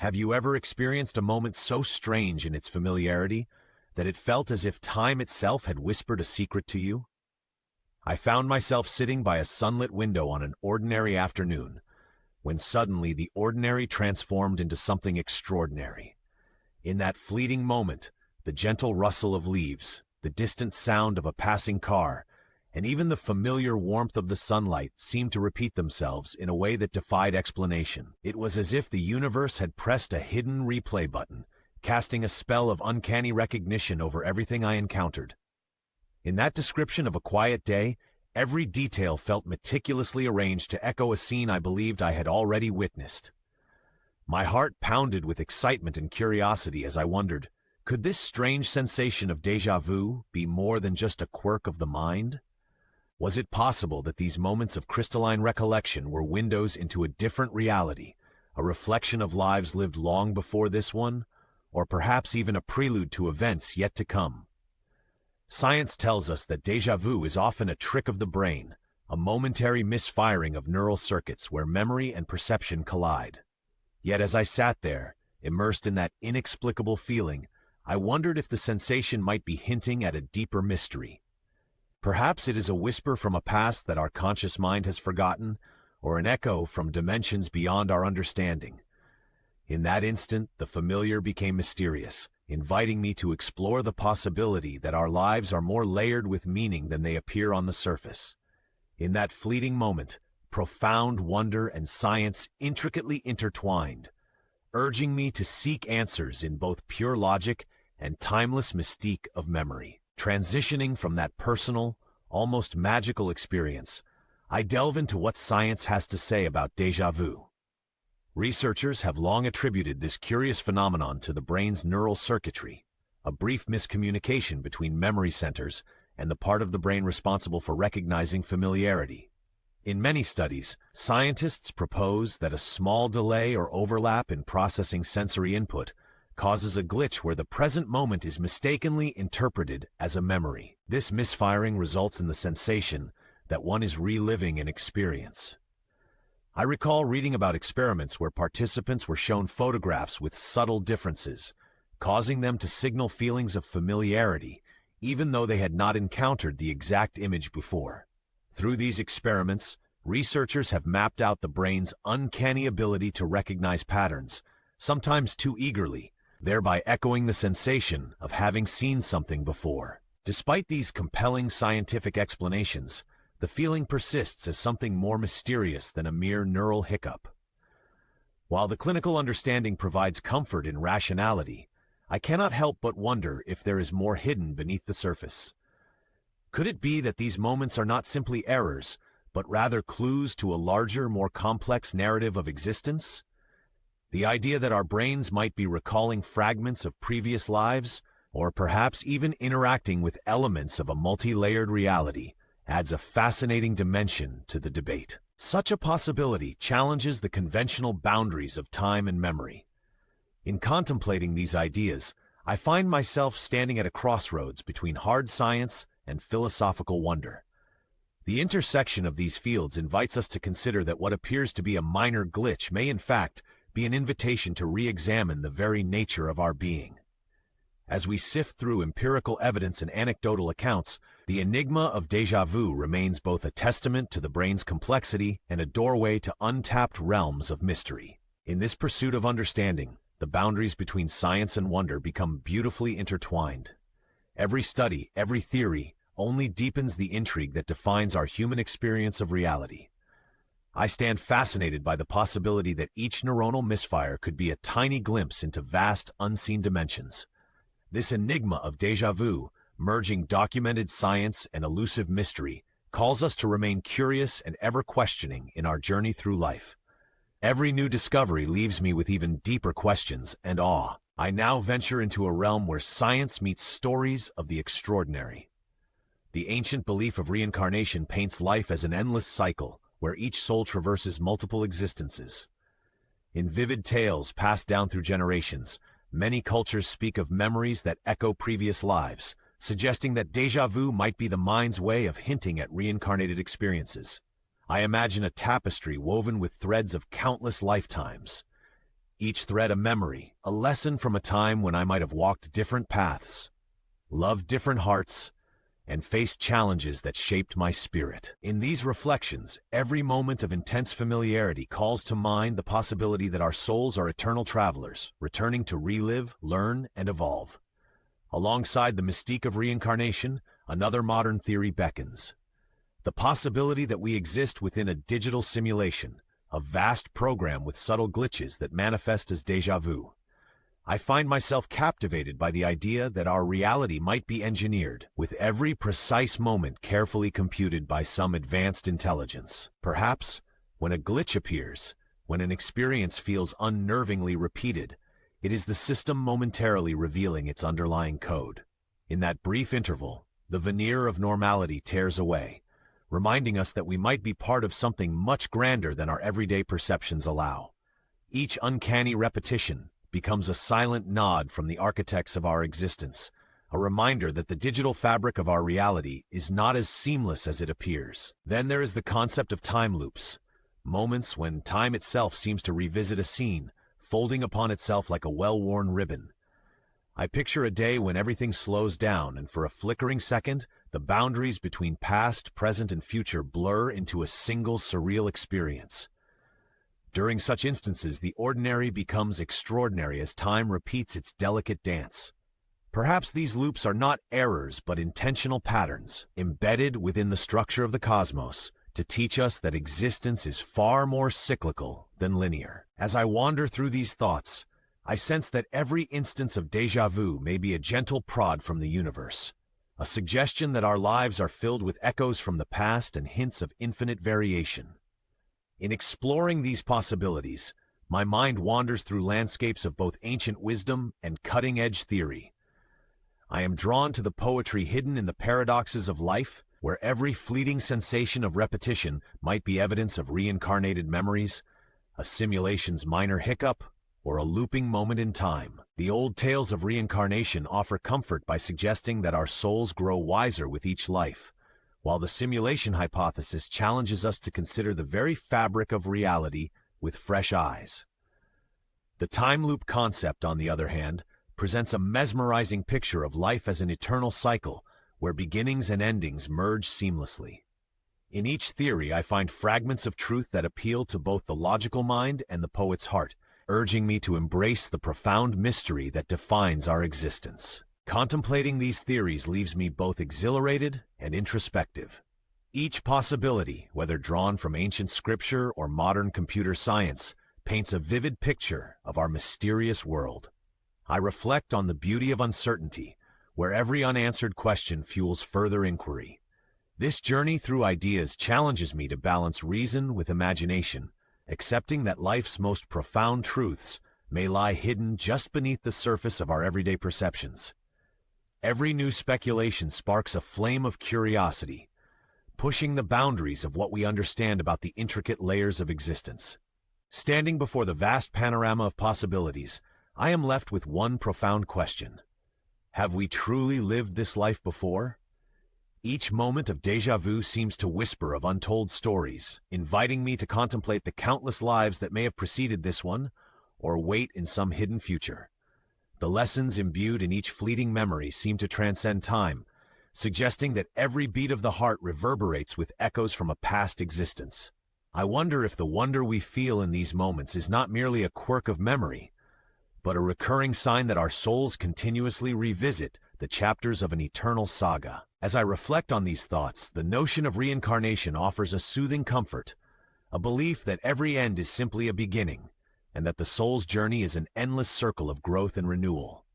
Have you ever experienced a moment so strange in its familiarity that it felt as if time itself had whispered a secret to you? I found myself sitting by a sunlit window on an ordinary afternoon, when suddenly the ordinary transformed into something extraordinary. In that fleeting moment, the gentle rustle of leaves, the distant sound of a passing car, and even the familiar warmth of the sunlight seemed to repeat themselves in a way that defied explanation. It was as if the universe had pressed a hidden replay button, casting a spell of uncanny recognition over everything I encountered. In that description of a quiet day, every detail felt meticulously arranged to echo a scene I believed I had already witnessed. My heart pounded with excitement and curiosity as I wondered, could this strange sensation of déjà vu be more than just a quirk of the mind? Was it possible that these moments of crystalline recollection were windows into a different reality, a reflection of lives lived long before this one, or perhaps even a prelude to events yet to come? Science tells us that déjà vu is often a trick of the brain, a momentary misfiring of neural circuits where memory and perception collide. Yet as I sat there, immersed in that inexplicable feeling, I wondered if the sensation might be hinting at a deeper mystery. Perhaps it is a whisper from a past that our conscious mind has forgotten, or an echo from dimensions beyond our understanding. In that instant, the familiar became mysterious, inviting me to explore the possibility that our lives are more layered with meaning than they appear on the surface. In that fleeting moment, profound wonder and science intricately intertwined, urging me to seek answers in both pure logic and timeless mystique of memory. Transitioning from that personal, almost magical experience, I delve into what science has to say about déjà vu. Researchers have long attributed this curious phenomenon to the brain's neural circuitry, a brief miscommunication between memory centers and the part of the brain responsible for recognizing familiarity. In many studies, scientists propose that a small delay or overlap in processing sensory input causes a glitch where the present moment is mistakenly interpreted as a memory. This misfiring results in the sensation that one is reliving an experience. I recall reading about experiments where participants were shown photographs with subtle differences, causing them to signal feelings of familiarity, even though they had not encountered the exact image before. Through these experiments, researchers have mapped out the brain's uncanny ability to recognize patterns, sometimes too eagerly, thereby echoing the sensation of having seen something before. Despite these compelling scientific explanations, the feeling persists as something more mysterious than a mere neural hiccup. While the clinical understanding provides comfort in rationality, I cannot help but wonder if there is more hidden beneath the surface. Could it be that these moments are not simply errors, but rather clues to a larger, more complex narrative of existence? The idea that our brains might be recalling fragments of previous lives, or perhaps even interacting with elements of a multi-layered reality, adds a fascinating dimension to the debate. Such a possibility challenges the conventional boundaries of time and memory. In contemplating these ideas, I find myself standing at a crossroads between hard science and philosophical wonder. The intersection of these fields invites us to consider that what appears to be a minor glitch may in fact be an invitation to re-examine the very nature of our being. As we sift through empirical evidence and anecdotal accounts, the enigma of déjà vu remains both a testament to the brain's complexity and a doorway to untapped realms of mystery. In this pursuit of understanding, the boundaries between science and wonder become beautifully intertwined. Every study, every theory, only deepens the intrigue that defines our human experience of reality. I stand fascinated by the possibility that each neuronal misfire could be a tiny glimpse into vast, unseen dimensions. This enigma of déjà vu, merging documented science and elusive mystery, calls us to remain curious and ever-questioning in our journey through life. Every new discovery leaves me with even deeper questions and awe. I now venture into a realm where science meets stories of the extraordinary. The ancient belief of reincarnation paints life as an endless cycle, where each soul traverses multiple existences. In vivid tales passed down through generations, many cultures speak of memories that echo previous lives, suggesting that déjà vu might be the mind's way of hinting at reincarnated experiences. I imagine a tapestry woven with threads of countless lifetimes, each thread a memory, a lesson from a time when I might have walked different paths, loved different hearts, and faced challenges that shaped my spirit. In these reflections, every moment of intense familiarity calls to mind the possibility that our souls are eternal travelers, returning to relive, learn, and evolve. Alongside the mystique of reincarnation, another modern theory beckons: the possibility that we exist within a digital simulation, a vast program with subtle glitches that manifest as déjà vu. I find myself captivated by the idea that our reality might be engineered, with every precise moment carefully computed by some advanced intelligence. Perhaps, when a glitch appears, when an experience feels unnervingly repeated, it is the system momentarily revealing its underlying code. In that brief interval, the veneer of normality tears away, reminding us that we might be part of something much grander than our everyday perceptions allow. Each uncanny repetition becomes a silent nod from the architects of our existence, a reminder that the digital fabric of our reality is not as seamless as it appears. Then there is the concept of time loops, moments when time itself seems to revisit a scene, folding upon itself like a well-worn ribbon. I picture a day when everything slows down and for a flickering second, the boundaries between past, present, and future blur into a single surreal experience. During such instances, the ordinary becomes extraordinary as time repeats its delicate dance. Perhaps these loops are not errors but intentional patterns, embedded within the structure of the cosmos, to teach us that existence is far more cyclical than linear. As I wander through these thoughts, I sense that every instance of déjà vu may be a gentle prod from the universe, a suggestion that our lives are filled with echoes from the past and hints of infinite variation. In exploring these possibilities, my mind wanders through landscapes of both ancient wisdom and cutting-edge theory. I am drawn to the poetry hidden in the paradoxes of life, where every fleeting sensation of repetition might be evidence of reincarnated memories, a simulation's minor hiccup, or a looping moment in time. The old tales of reincarnation offer comfort by suggesting that our souls grow wiser with each life, while the simulation hypothesis challenges us to consider the very fabric of reality with fresh eyes. The time loop concept, on the other hand, presents a mesmerizing picture of life as an eternal cycle where beginnings and endings merge seamlessly. In each theory, I find fragments of truth that appeal to both the logical mind and the poet's heart, urging me to embrace the profound mystery that defines our existence. Contemplating these theories leaves me both exhilarated and introspective. Each possibility, whether drawn from ancient scripture or modern computer science, paints a vivid picture of our mysterious world. I reflect on the beauty of uncertainty, where every unanswered question fuels further inquiry. This journey through ideas challenges me to balance reason with imagination, accepting that life's most profound truths may lie hidden just beneath the surface of our everyday perceptions. Every new speculation sparks a flame of curiosity, pushing the boundaries of what we understand about the intricate layers of existence. Standing before the vast panorama of possibilities, I am left with one profound question. Have we truly lived this life before? Each moment of déjà vu seems to whisper of untold stories, inviting me to contemplate the countless lives that may have preceded this one, or wait in some hidden future. The lessons imbued in each fleeting memory seem to transcend time, suggesting that every beat of the heart reverberates with echoes from a past existence. I wonder if the wonder we feel in these moments is not merely a quirk of memory, but a recurring sign that our souls continuously revisit the chapters of an eternal saga. As I reflect on these thoughts, the notion of reincarnation offers a soothing comfort, a belief that every end is simply a beginning, and that the soul's journey is an endless circle of growth and renewal.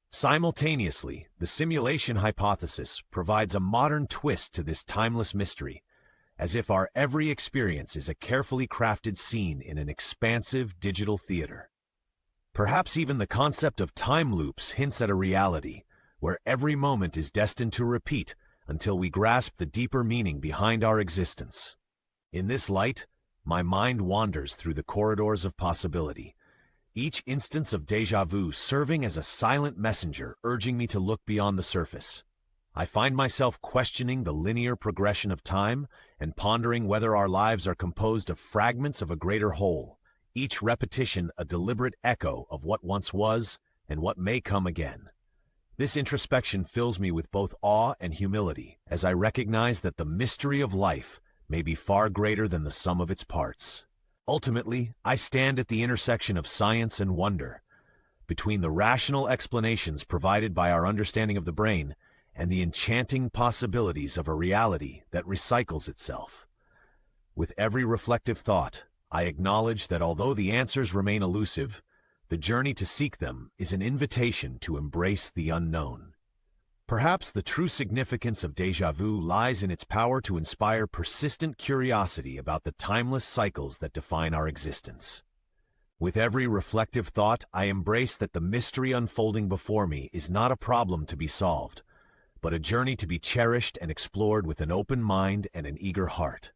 Simultaneously, the simulation hypothesis provides a modern twist to this timeless mystery, as if our every experience is a carefully crafted scene in an expansive digital theater. Perhaps even the concept of time loops hints at a reality where every moment is destined to repeat until we grasp the deeper meaning behind our existence. In this light, my mind wanders through the corridors of possibility, each instance of déjà vu serving as a silent messenger urging me to look beyond the surface. I find myself questioning the linear progression of time and pondering whether our lives are composed of fragments of a greater whole, each repetition a deliberate echo of what once was and what may come again. This introspection fills me with both awe and humility as I recognize that the mystery of life may be far greater than the sum of its parts. Ultimately, I stand at the intersection of science and wonder, between the rational explanations provided by our understanding of the brain and the enchanting possibilities of a reality that recycles itself. With every reflective thought, I acknowledge that although the answers remain elusive, the journey to seek them is an invitation to embrace the unknown. Perhaps the true significance of déjà vu lies in its power to inspire persistent curiosity about the timeless cycles that define our existence. With every reflective thought, I embrace that the mystery unfolding before me is not a problem to be solved, but a journey to be cherished and explored with an open mind and an eager heart.